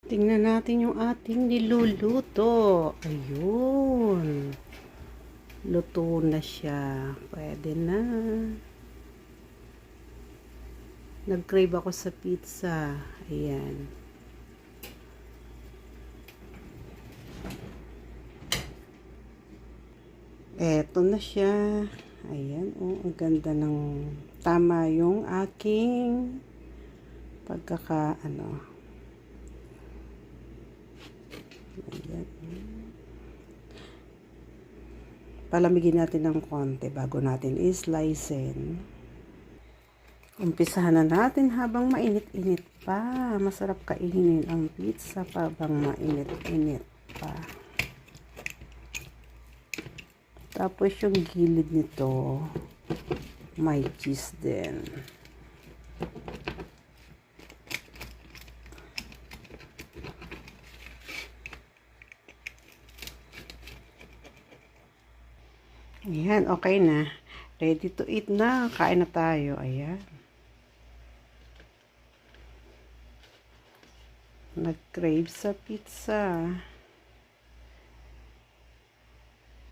Tingnan natin yung ating niluluto. Ayun. Luto na siya. Pwede na. Nag-crave ako sa pizza. Ayan. Eto na siya. Ayan. Oh, ang ganda ng tama yung aking Ayan. Palamigin natin ng konti bago natin i-slicein. Umpisahan na natin habang mainit-init pa. Masarap kainin ang pizza habang mainit-init pa. Tapos yung gilid nito, may cheese din. Ayan, okay na. Ready to eat na. Kain na tayo. Ayan. Nag-crave sa pizza.